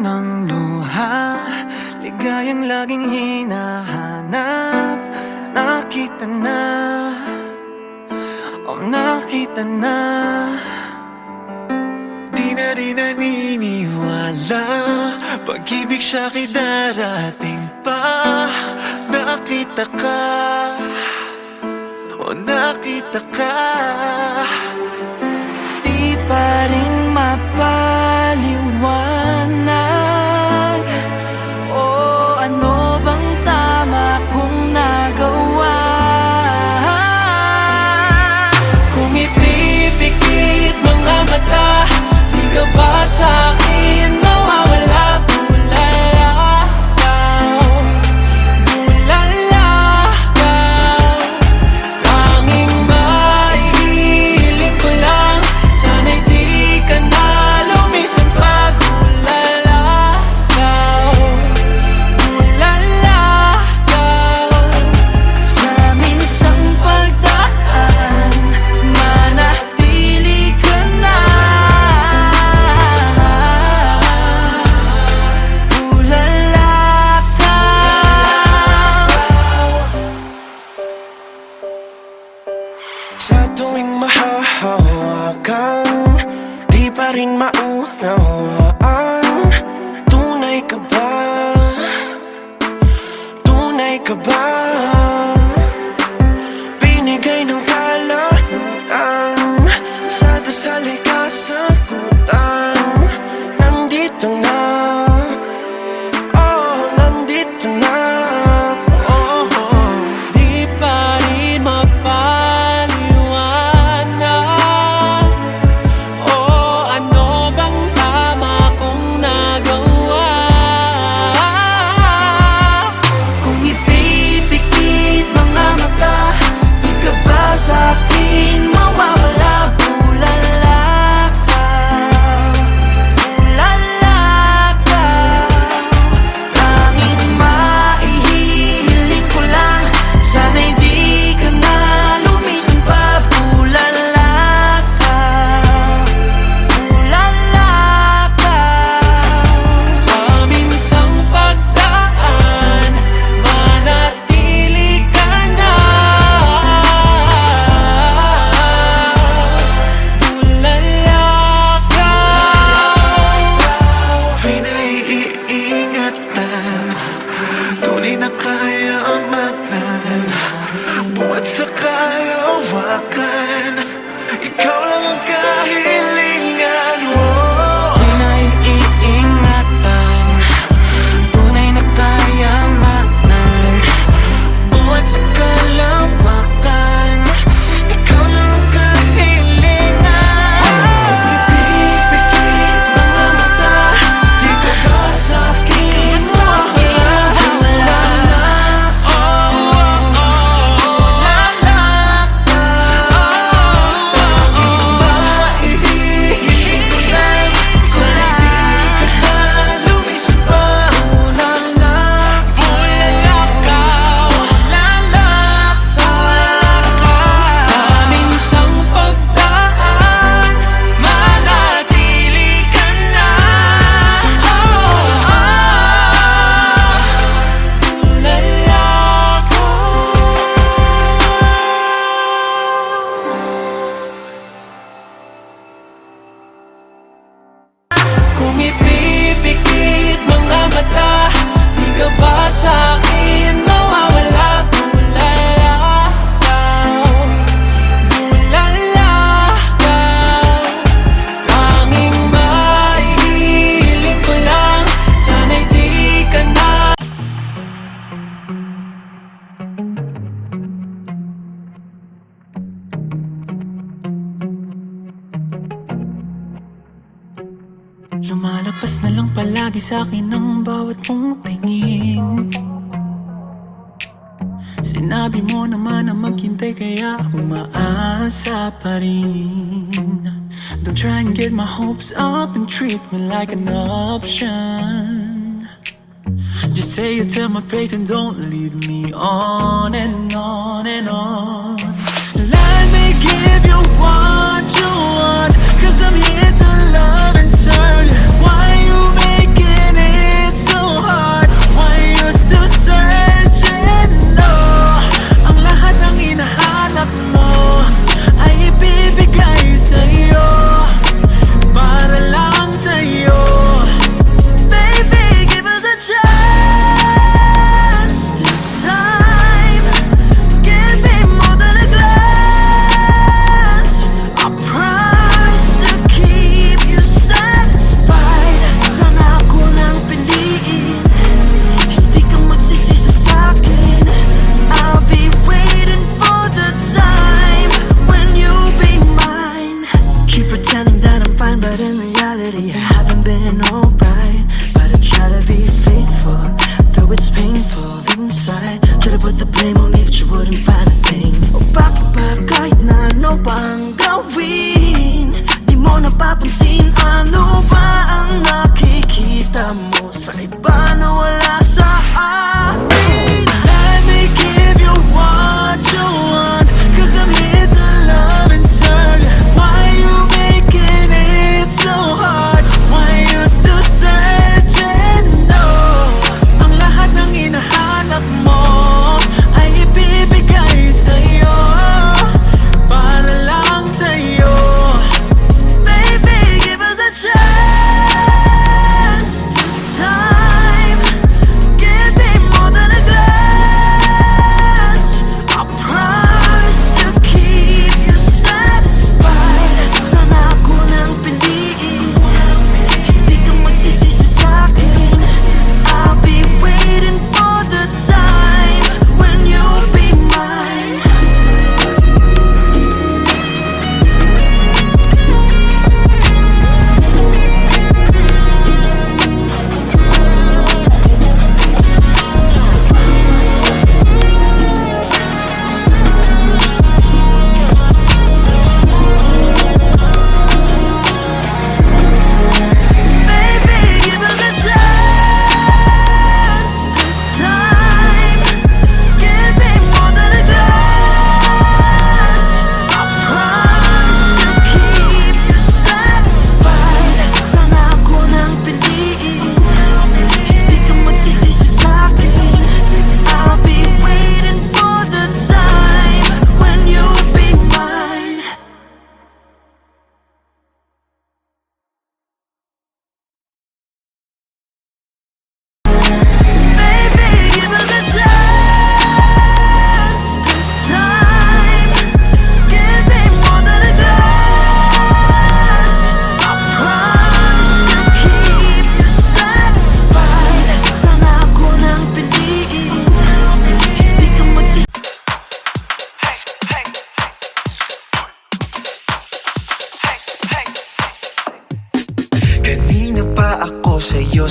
ng luha, ligayang laging hinahanap. Nakita na, nakita na. Di na rin naniniwala, pag-ibig siya'y darating pa. Nakita ka, nakita ka. Di pa rin mapaliwanag, o ano bang tama kong nagawa. Kung ipipikit mga mata, di ka ba sa'kin mawawala? Bulalakaw, tanging maihiling ko lang, sana'y di ka na lumisan pa. Bulalakaw, bulalakaw, sa minsang pagdaan, manatili ka na. Sa tuwing mahahawakan, di pa rin maunawaan. Tunay ka ba? Tunay ka ba? Binigay ng kalayuan, sa dasal ay kasagutan. Nandito na, oh, nandito na. Oh, oh. Di pa rin mapaliwanag, o ano bang tama kong nagawa. Kung ipipikit mga mata, di ka ba sa'kin mawawala? Bulalakaw, bulalakaw, tanging maihiling ko lang, sana'y di ka na lumisan pa. Bulalakaw, bulalakaw, sa minsang pagdaan, manatili ka na. Bulalakaw, Tuwing naiingatan, tunay na kaya ang magnan. Buhat sa kalawakan, ikaw lang ang kahilingan. Oh. tuwing naiingatan, tunay na kaya maknan. Buhat sa kalawakan, ikaw lang ang kahilingan. Ipipikit mga mata, di ka ba sa'kin mawawala? Maihiling ko lang, sana'y di ka na lumisan pa. Bulalakaw, sa minsang pagdaan, manatili ka na. Kung ipipikit mga mata, di ka ba sa'kin mawawala? Bulalakaw, bulalakaw, tanging maihiling ko lang, sana'y di ka na. Lumalagpas na lang palagi sa'kin ang bawat mong tingin. Sinabi mo naman na maghintay, kaya umaasa pa rin. Don't try and get my hopes up and treat me like an option. Just say it to my face and don't lead me on and on and on. Let me give you what you want, 'cause I'm here to love and serve. Why you making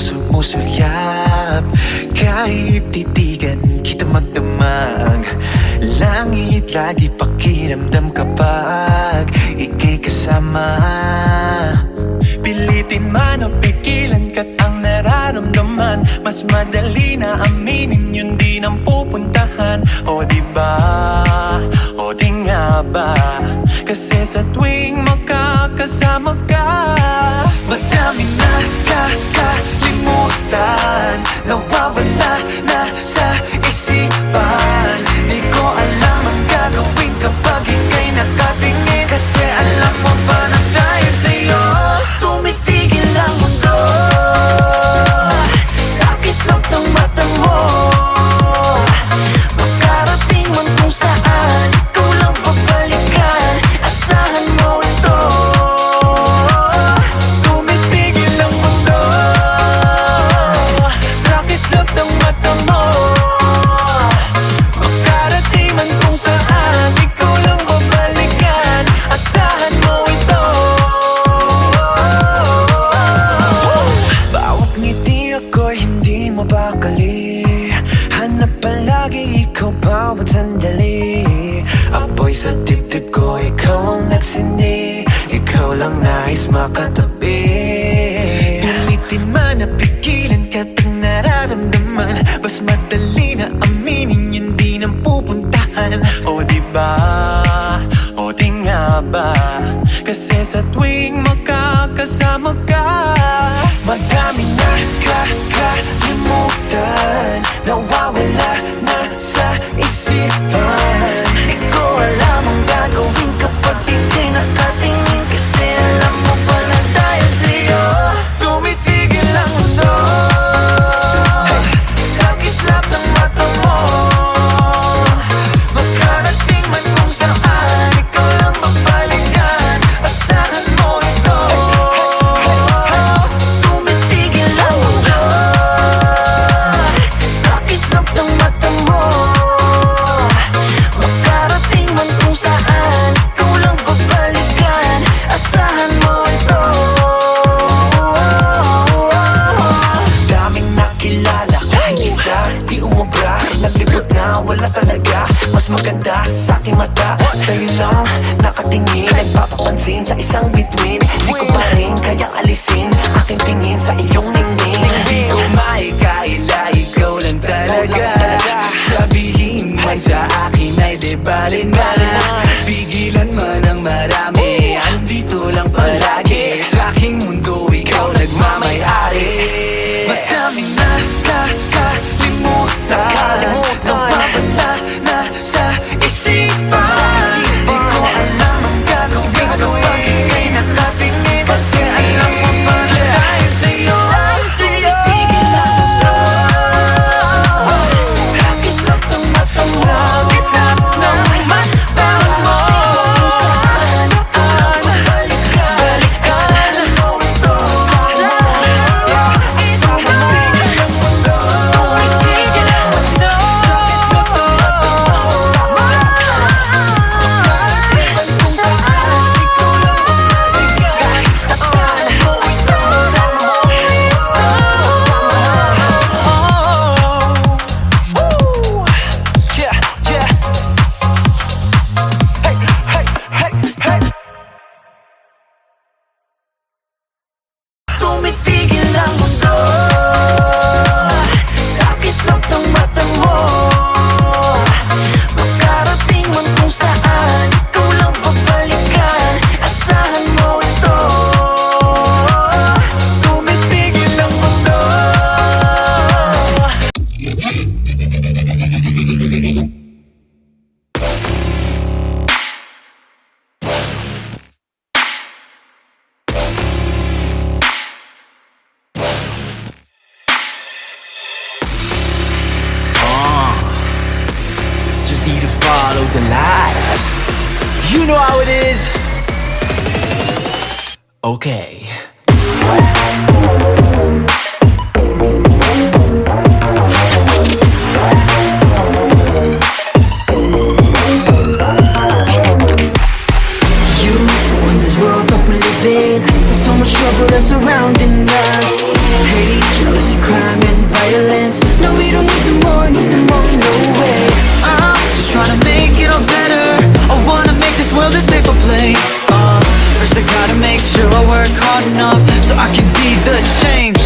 sumusulyap. Kahit titigan kita magdamag, langit lagi pakiramdam kapag ika'y kasama. Pilitin man o pigilan ka't ang nararamdaman, mas madali na aminin yun di nang pupuntahan. O diba, o di nga ba, kasi sa tuwing makakasama ka, madami na kakalimutan, nawawala na sa isipan. Di ko alam ang gagawin kapag ika'y nakatingin, kasi alam mo ba na dahil sa'yo tumitigil ang mundo. Sa kislap ng mata mo, makarating man kung saan, ikaw lang babalikan, asahan mo ito. Tumitigil ang mundo. Sa kislap ng mata mo, makarating man kung saan, ikaw lang babalikan, asahan mo ito. Bawat ngiti ako'y hindi mabakali, hanap palagi ikaw bawat sandali. Apoy sa dibdib ko, ikaw ang nagsindi, ikaw lang nais makatabi. Pilitin man na pigilan ka't ang nararamdaman, mas madali na aminin yun di nang pupuntahan. O diba, o di nga ba, kasi sa tuwing makakasama ka, madami na kakalimutan, nawawala na sa isipan. Di ko alam ang gagawin kapag ika'y nakatingin, kasi alam mo pala dahil sa'yo tumitigil ang mundo. Sa kislap ng mata mo, makarating man kung saan, ikaw lang babalikan, asahan mo ito. Tumitigil ang mundo. Sa kislap ng mata mo, makarating man kung saan, ikaw lang babalikan, asahan mo ito. Daming nakilala, hindi isa, di umubra, naglibot na, wala talaga. Mas maganda sa aking mata, sa'yo lang nakatingin, nagpapapansin sa isang bituin. Di ko pa rin kaya alisin aking tingin sa iyong ningning. Di ko maikaila, ikaw lang talaga. Sabihin man sa akin ay di bali na, pigilan man ang marami, andito lang palagi. Sa aking mundo ikaw nagmamay-ari. Madami na kakalimutan, nawawala na sa isipan. Di ko alam ang gagawin kapag ika'y nakatingin, kasi alam mo ba na dahil sa'yo tumitigil ang mundo. Sa kislap ng mata mo, sa kislap ng mata mo, saan balikan, asahan mo ito. Tumitigil ang mundo. Tumitigil ang mundo. Sa kislap ng mata mo, makarating man kung saan, ikaw lang babalikan, asahan mo ito. Yeah, yeah. Hey, hey, hey, hey. Tumitigil ang mundo. Sa kislap ng mata mo, makarating man kung saan, ikaw lang babalikan, asahan mo ito. Tumitigil ang mundo. Just need to follow the light. You know how it is. Okay. So much trouble that's surrounding us. Hate, jealousy, more, need the more, no way. I'm just trying to make it all better. I wanna make this world a safer place. First I gotta make sure I work hard enough so I can be the change.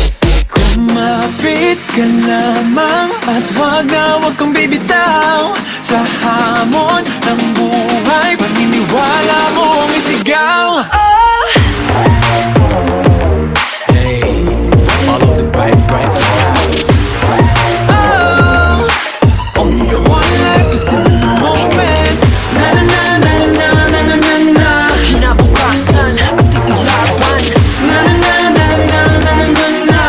Kumapit ka lamang at wag kang bibitaw sa hamon ng buhay. Paniniwala mong isigaw. Hey, follow the bright lights. Only got one life, is in the moment. Na na na na na na na na na na. Kinabukasan, ating ilaban. Na na na na na na na na na na.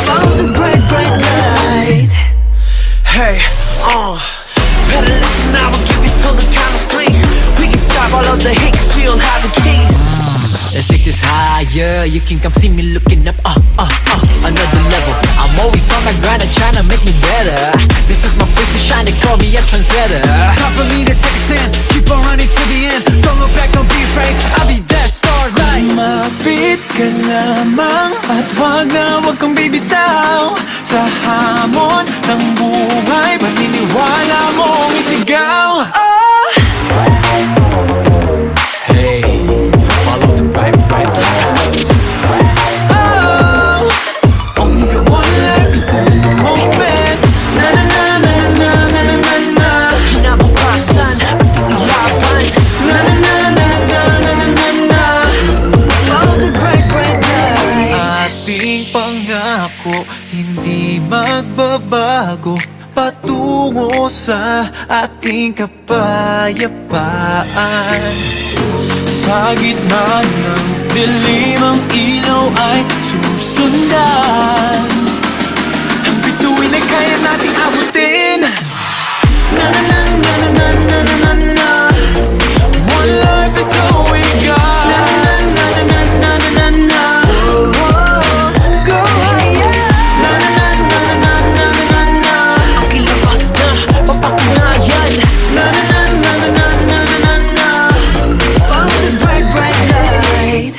Follow the bright light. Hey, Better listen now, I'll give it till the count of three. We can stop all of the hate, 'cause we don't have the keys. Let's take this higher. You can come see me looking up, another level. I'm always on my grind and trying to make me better. This is my place to shine, they call me a trendsetter. time for me to take a stand. Keep on running to the end. Don't look back, don't be afraid. I'll be that starlight. Kumapit ka lamang at wag kang bibitaw sa hamon ng buhay. Paniniwala mong isigaw. Hey, follow the bright lights. Only got one life, is in the moment. Na na na na na na na na na na. Kinabukasan, ating ilaban. Na na na na na na na na na na. Follow the bright light. Ating pangako, hindi magbabago. Patungo sa ating kapayapaan. Sa gitna ng dilim, ang ilaw ay susundan. Ang bituin ay kaya nating abutin. Na na na na na na na na na na. One life is all we got. Na na na na na na na na na. Go higher. Na na na na na na na na na. Ang kilabas na papatunayan. Na na na na na na na na na. Follow the bright light.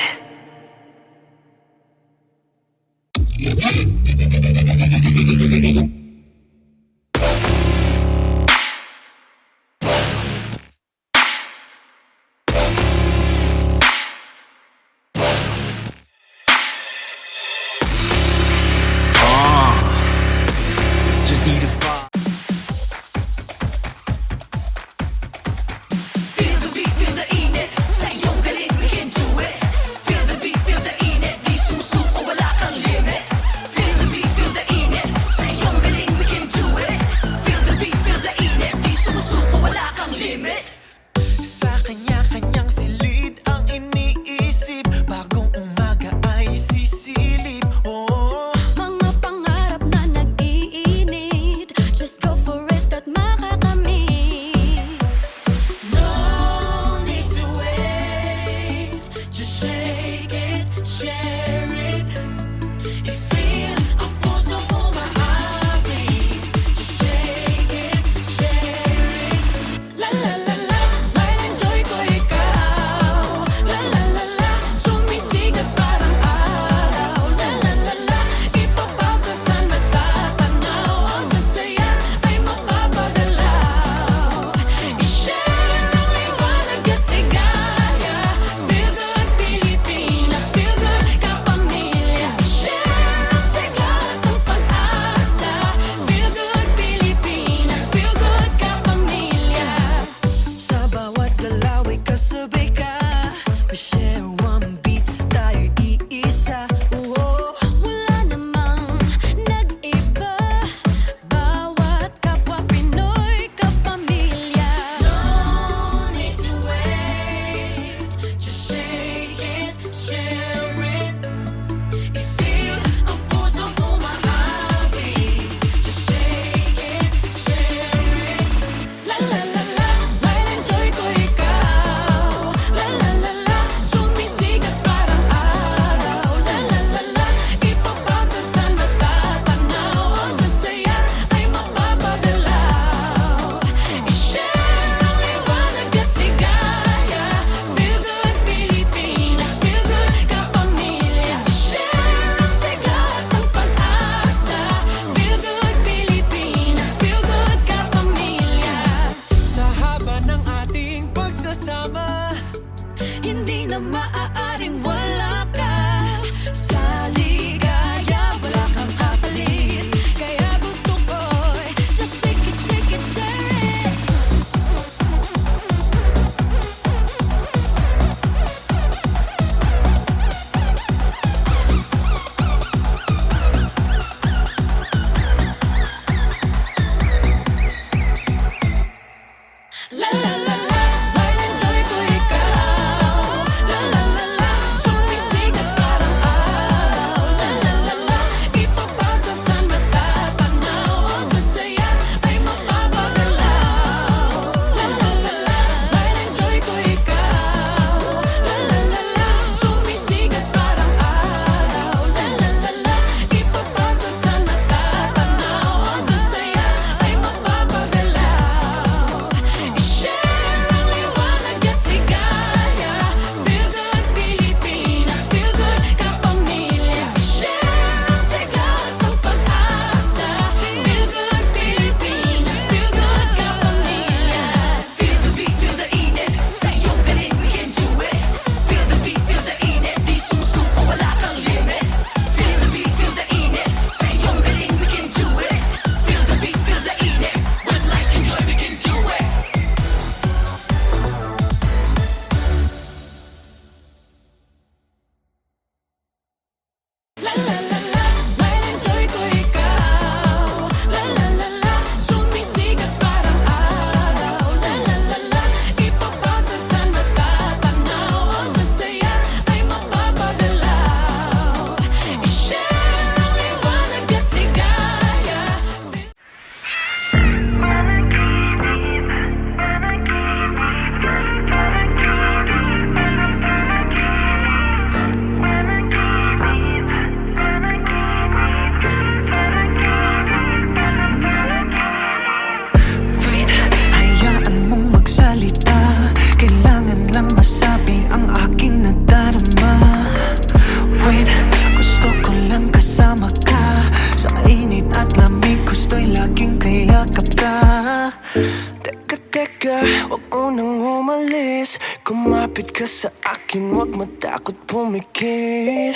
Huwag mo nang umalis. Kumapit ka sa akin, huwag matakot pumikit.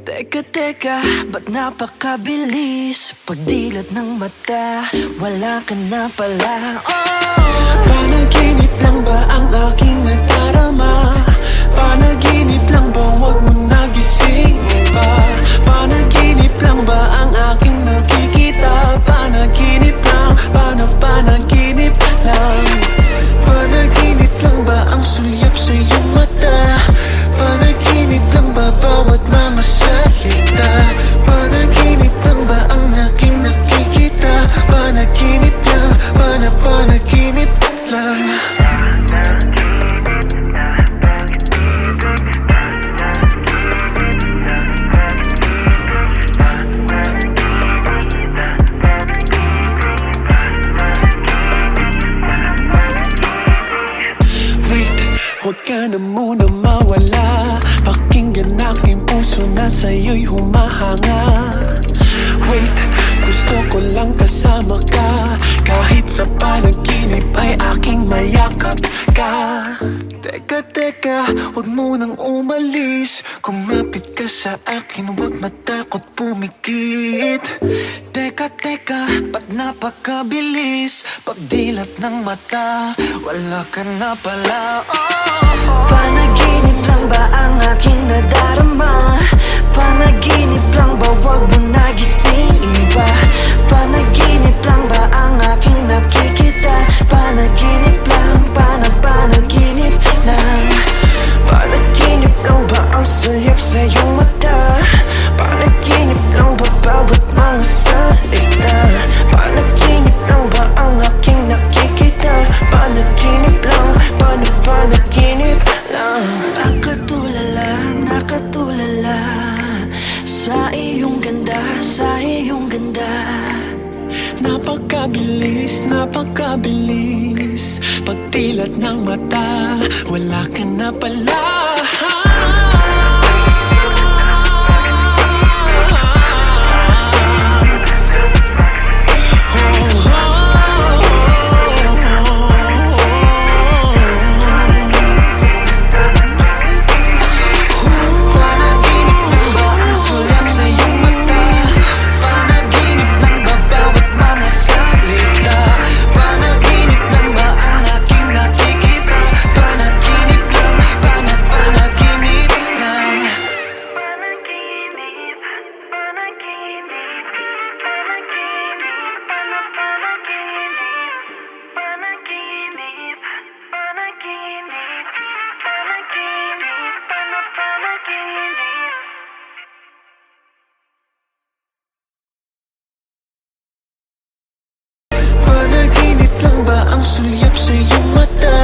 Teka, ba't napakabilis? Pagdilat ng mata, wala ka na pala. Panaginip lang ba ang aking nadarama? Panaginip lang ba, huwag mo nagising pa? Panaginip lang ba ang aking nakikita? Panaginip lang, panaginip lang. Panaginip lang ba ang sulyap sa iyong mata? Panaginip lang ba bawat mga salita? Panaginip lang ba ang aking nakikita? Panaginip lang, panaginip lang. Huwag ka na muna mawala. Pakinggan aking puso na sa'yo'y humahanga. Wait, gusto ko lang kasama ka. Kahit sa panaginip ay aking mayakap ka. Teka, huwag mo nang umalis. Kumapit ka sa akin, huwag matakot pumikit. Teka, ba't napakabilis? Pagdilat ng mata, wala ka na pala. Panaginip lang ba ang aking nadarama? Panaginip lang ba, wag mo nagisingin pa? Panaginip lang ba ang aking nakikita? Panaginip lang, panaginip lang. Panaginip lang ba ang sulyap sa iyong mata? Panaginip lang ba bawat mga salita? Panaginip lang ba ang aking nakikita? Panaginip lang, panaginip lang. Nakatulala sa iyong ganda, sa iyong ganda. Napakabilis, pagdilat ng mata, wala ka na pala. Panaginip lang ba ang sulyap sa iyong mata?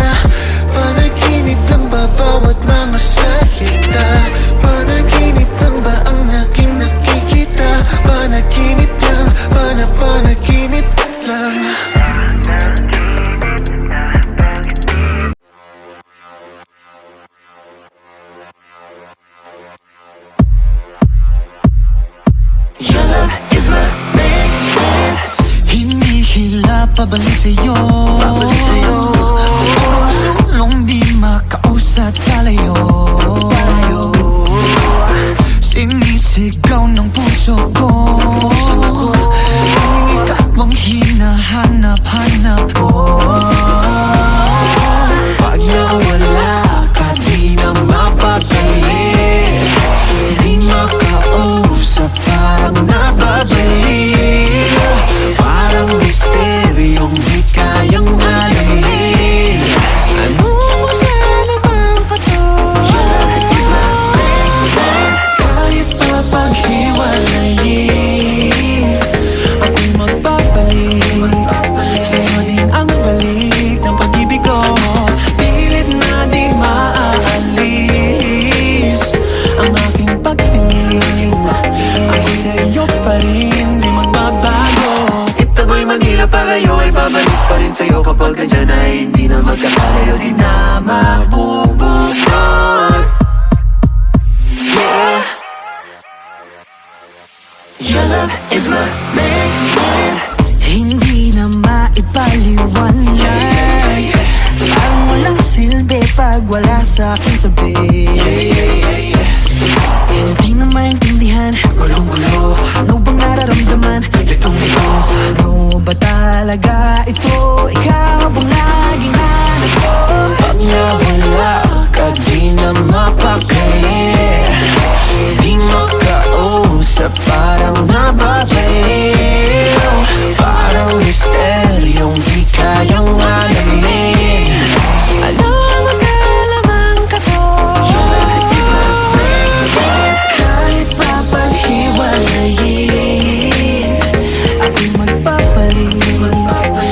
Panaginip lang ba bawat mga salita? Panaginip lang ba ang aking nakikita? Panaginip lang, panaginip lang. Your love is my main. Hinihila pabalik sa'yo, purong sulong di makausat palayo. Sinisigaw ng puso ko, ang ikaw ang hinahanap-hanap ko. Pag nawala ka, di na mapagaling. Di makausap, parang nababalik. Parang misteryong di kayang alamin. Ano sa laman pa to? Kahit pa paghiwalayin, ako'y magpapalik. Sa'yo din ang balik ng pag-ibig ko. Pilit na di maaalis ang aking pagtingin. Ako'y sa'yo pa rin, di magbabago. Itago'y Manila palayo ay babalik pa rin sa'yo. Kapag andyan ay hindi na magkakalayo, di na mabubukod. Yeah. Your love is my main. Hindi na maipaliwanag, wala sa aking tabi. Hindi na maintindihan, gulong-gulo. Ano bang nararamdaman? Litong-lito. Ano ba talaga ito? Ikaw bang laging hanap ko? Pag nawala ka, di na mapakali. Di makausap, parang nababaliw. Parang misteryong di kayang alamin. Ano ang masalamang ka to? Kahit papaghiwalayin, ako'y magpapalit.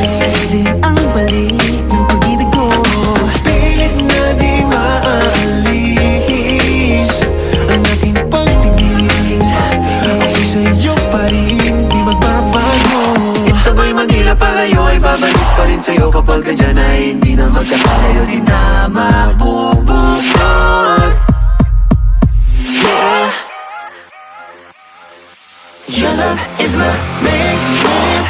Sa'yo din ang balik ng pag-ibig ko. Pilit na di maalis ang aking pagtingin. Ako'y sa'yo pa rin, di magbabago. Ito ba'y Manila palayo, ay babalik pa rin sa'yo. Kapag ganyan ay hindi na magkakalayo, di na mabubukod. Yeah, your love is my main.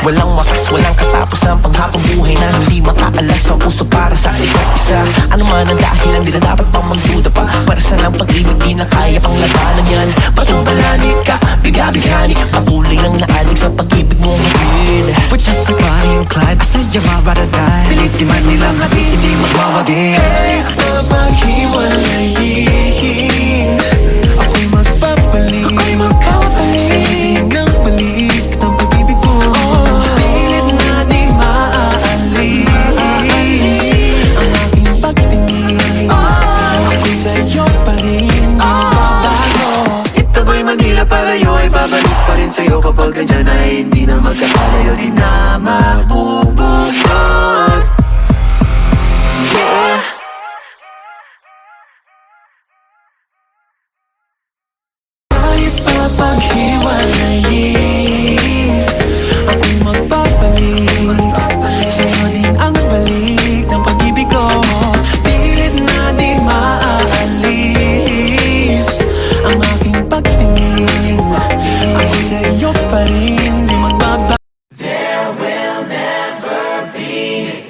Walang wakas, walang katapos ang panghapang buhay na hindi makaalas ang puso para sa isa't isa. Ano man ang dahilan, di na dapat pang magduda pa. Para sa ng pag-ibig, di na kaya pang labanan yan. Patubalani ka, biga-bigani, patuloy nang naalig sa pag-ibig mong hatid. We're just like Bonnie and Clyde, I said you're my ride or die. Pilitin man nilang hati, hindi magwawagi. Kahit na maghiwalayin, ako'y magpapalit. Sa'yo din ang balik ng pag-ibig ko. Pilit na di maaalis ang aking pagtingin. Ako'y sa'yo pa rin, di magbabago. Ito ba'y Manila palayo, ay babalik pa rin sa'yo. Kapag ganyan ay hindi na magkakalayo, di na mabubukod. Yeah. Kahit papaghiwalayin, ako'y magpapalit. Sa'yo din ang balik ng pag-ibig ko. Pilit na di maaalis ang aking pagtingin. Ako'y sa'yo pa rin, di magbabago. There will never be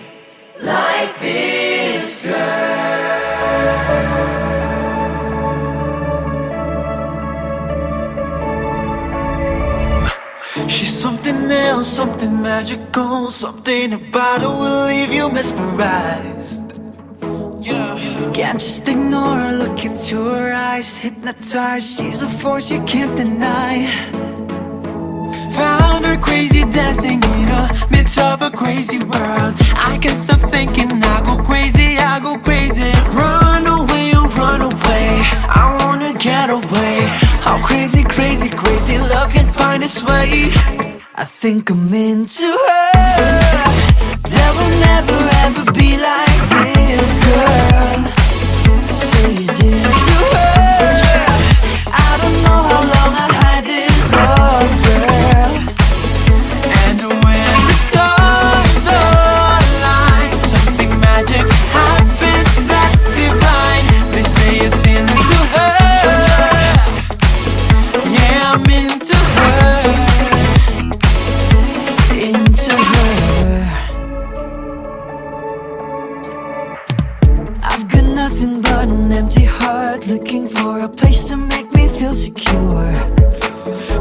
like this girl. She's something else, something magical. Something about her will leave you mesmerized. Yeah. Can't just ignore her, look into her eyes. Hypnotized, she's a force you can't deny. Found her crazy dancing in a midst of a crazy world. I can't stop thinking, I go crazy, I go crazy. Run away, oh run away, I wanna get away. How crazy, crazy, crazy love can find its way. I think I'm into her. There will never ever be like this girl. Say he's into her. I don't know how long I'll hide this love, girl. And when the stars align, something magic happens that's divine. They say it's into her. Yeah, I'm into her. Into her. I've got nothing but an empty heart, looking for a place to make me feel secure.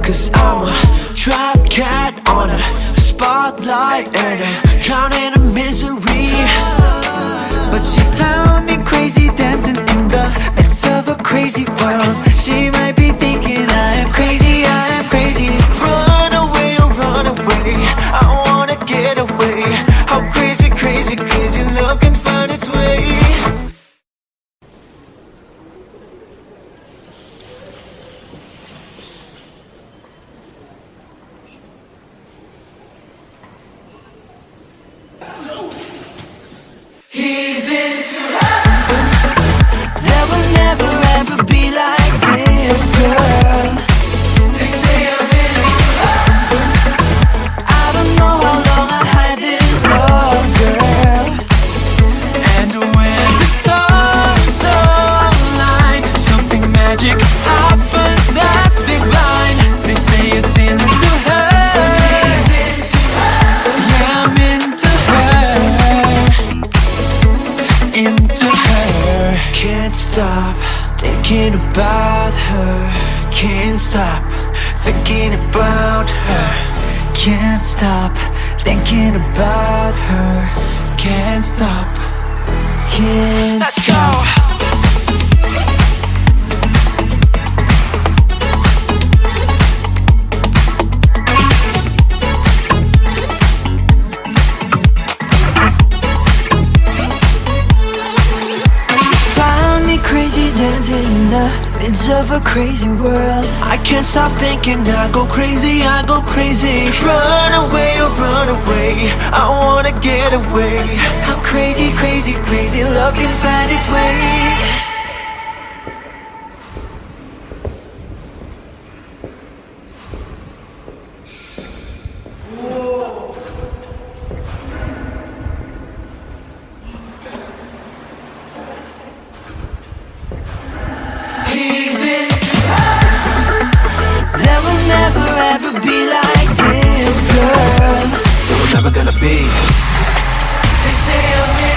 Cause I'm a trapped cat on a spotlight, and I'm drowning in misery. But she found me crazy, dancing in the midst of a crazy world. She might be thinking I am crazy, I am crazy. Run away, oh run away, I wanna get away. How crazy, crazy, crazy love can find its way. He's into her. There will never ever be like this girl. They say I'm into her. I don't know how long I'll hide this love, girl. And when the stars align, something magic happens that's divine. They say it's into her. He's into her. Yeah, I'm into her. Into her. thinking about her. Can't stop thinking about her. Can't stop. Can't Let's stop. go. Found me crazy dancing in the midst of a crazy world. I can't stop thinking, I go crazy, I go crazy. Run away, oh run away, I wanna get away. How crazy, crazy, crazy love can find its way. He's into There will never ever be like this, girl. We're never gonna be. They say I'm